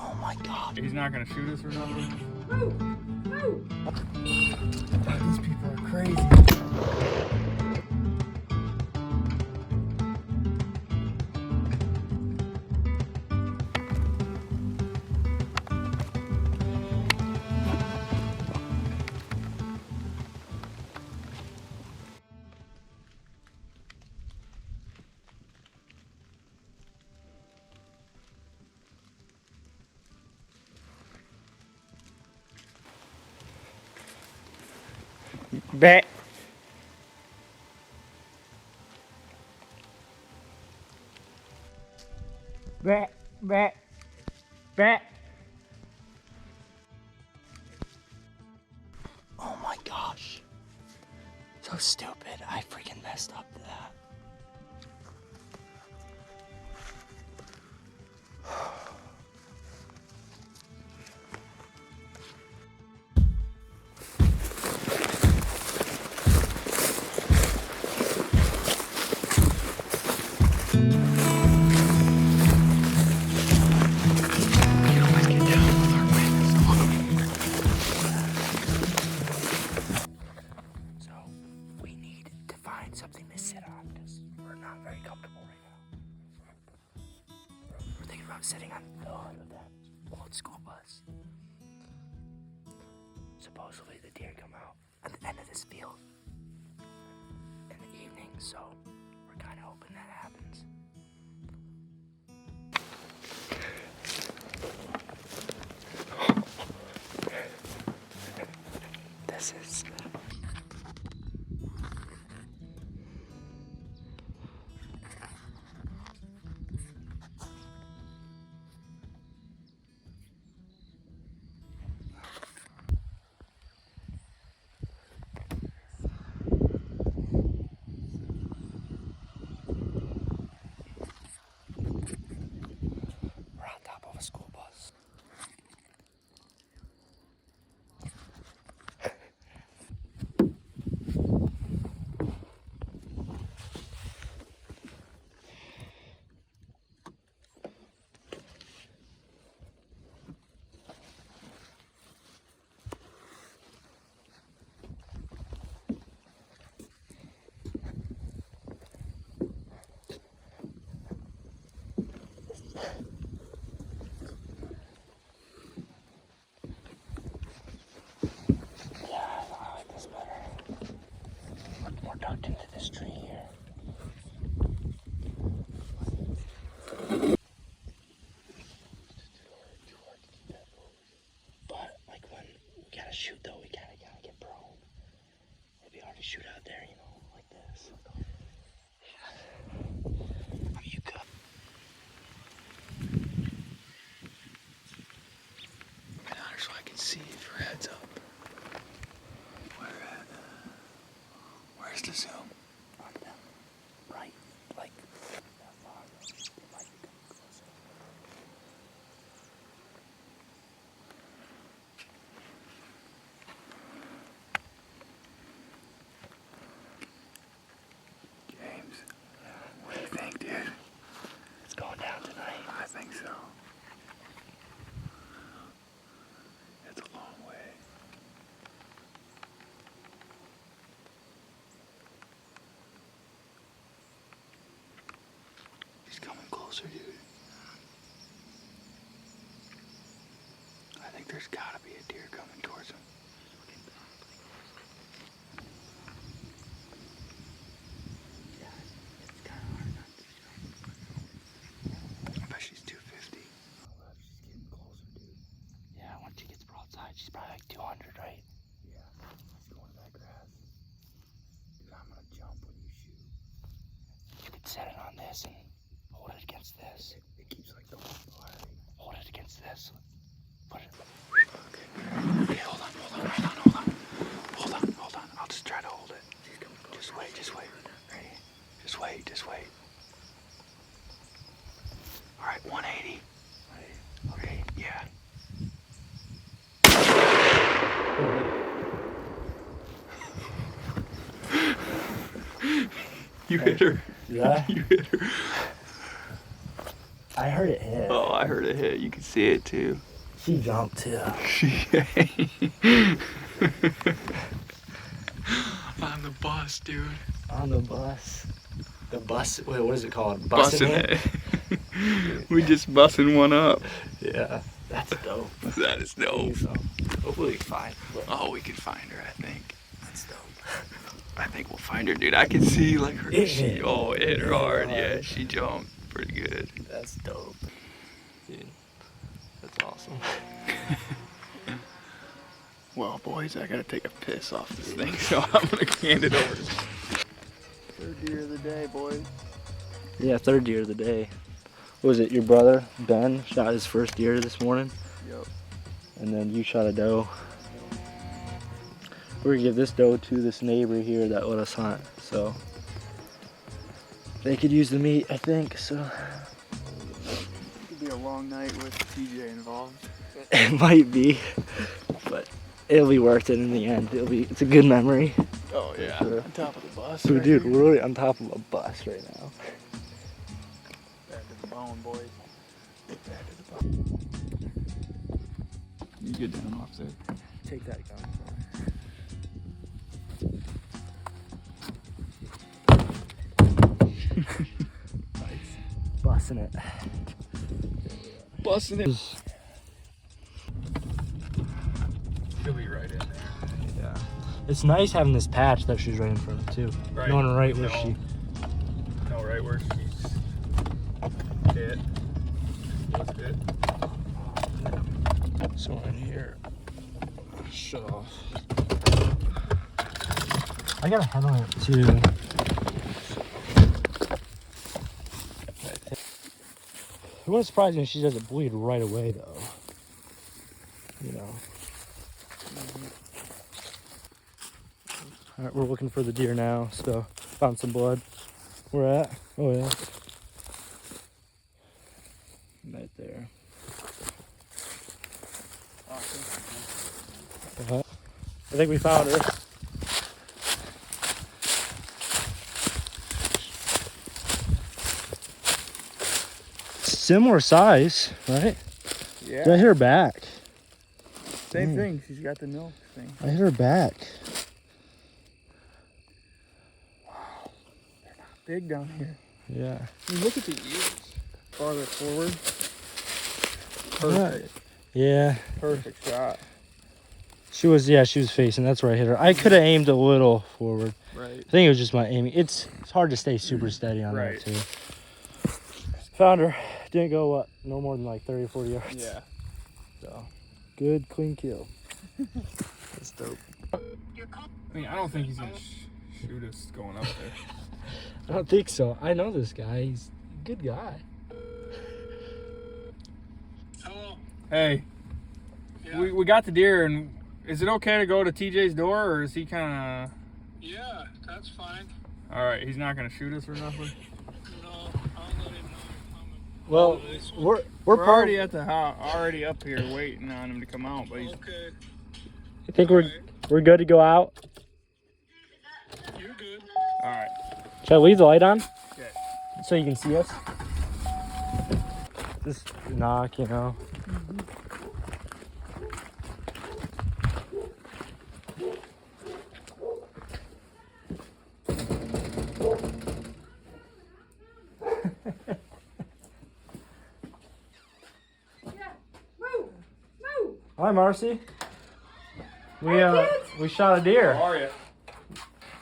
Oh my god. He's not gonna shoot us or nothing? These people are crazy. Bet. Bet. Bet. Bet. Oh my gosh. So stupid. I freaking messed up that. So we need to find something to sit on because we're not very comfortable right now. We're thinking about sitting on the hood of that old school bus. Supposedly the deer come out at the end of this field in the evening, so we're kind of hoping that happens. This is we're on top of a school bus. I like this better. We're tucked into this tree here. But like when we gotta shoot though, we gotta get prone. It'd be hard to shoot out there, you know, like this. Yeah. Are you good? Get on her so I can see if your head's up. Where's the zoom? On them. Right. Like that far. It might be coming closer. James, what do you think, dude? It's going down tonight. I think so. It's a long way. He's coming closer, dude. I think there's gotta be a deer coming towards him. Yeah, it's kind of hard not to. I bet she's 250. She's getting closer, dude. Yeah, once she gets broadside, she's probably like 200, right? Yeah, she's going to that grass. Dude, I'm gonna jump when you shoot. You could set it on this and hold it against this. It keeps like going fire. Hold it against this. Put it. Okay, hold on. I'll just try to hold it. Just wait. Ready? Just wait. All right, 180. Ready? Okay. Yeah. You hit her. Yeah. You hit her. I heard it hit. Oh, I heard it hit. You can see it too. She jumped too. On the bus, dude. On the bus. The bus, wait, what is it called? Bussing it. We just bussing one up. Yeah, that's dope. That is dope. So, hopefully we find her. Oh, we can find her, I think. That's dope. I think we'll find her, dude. I can see like her. It She, hit. oh, it hit her hard. hard. Yeah, she jumped pretty good. That's dope. Dude, that's awesome. Well, boys, I gotta take a piss off this thing, so I'm gonna hand it over. Third deer of the day, boys. Yeah, third deer of the day. What was it, your brother, Ben, shot his first deer this morning? Yep. And then you shot a doe. We're gonna give this doe to this neighbor here that let us hunt, so. They could use the meat, I think, so. Could be a long night with TJ involved. It might be, but it'll be worth it in the end. It's a good memory. Oh yeah, Sure. on top of the bus. So right dude, here. we're really on top of a bus right now. Back to the bone, boys. Back to the bone. You get down off there. Take that gun. Nice. Busting it. Busting it. She'll be right in there. Yeah. It's nice having this patch that she's right in front of too. Right. Knowing right where No. she. No, right where she's hit. Was hit. So in here. Shut off. I got a headlamp too. It wouldn't surprise me if she doesn't bleed right away though. You know. Alright, we're looking for the deer now, so found some blood. Where at? Oh yeah. Right there. I think we found her. Similar size, right? Yeah. Did I hit her back? Same thing. She's got the milk thing. I hit her back. Big down here. Yeah. I mean, look at the ears. Farther forward. Yeah. Perfect. Yeah. Perfect shot. She was facing. That's where I hit her. I could have aimed a little forward. Right. I think it was just my aiming. It's hard to stay super steady on Right. that too. Found her. Didn't go what? No more than like 30 or 40 yards. Yeah. So good, clean kill. That's dope. I mean, I don't think he's gonna shoot us going up there. I don't think so. I know this guy. He's a good guy. Hello. Hey, Yeah. we got the deer, and is it okay to go to TJ's door, or is he kind of? Yeah, that's fine. All right, he's not gonna shoot us or nothing. No, I'll let him know you're coming. Well, we're We're part- already at the house, already up here waiting on him to come out, but he's Okay, I think we're good to go out. you're good. all right. Should I leave the light on? Okay. So you can see us? Just knock, you know. Hi, Marcy. We shot a deer. How are you?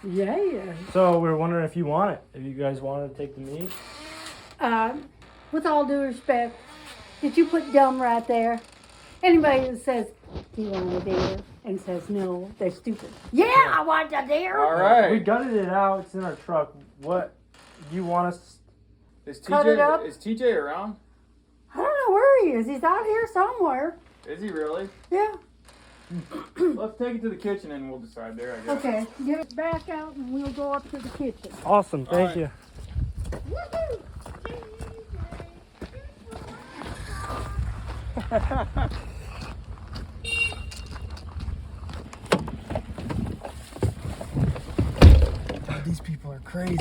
Yeah. So we were wondering if you want it. If you guys wanted to take the meat. With all due respect, did you put dumb right there? Anybody that says, do you want a deer? And says no, they're stupid. Yeah, I want a deer. All right. We gutted it out. It's in our truck. What you want us? Is Cut it up. TJ? Is TJ around? I don't know where he is. He's out here somewhere. Is he really? Yeah. Let's take it to the kitchen and we'll decide there, I guess. Okay, get it back out and we'll go up to the kitchen. Awesome. Thank right. you. Woohoo! God, these people are crazy.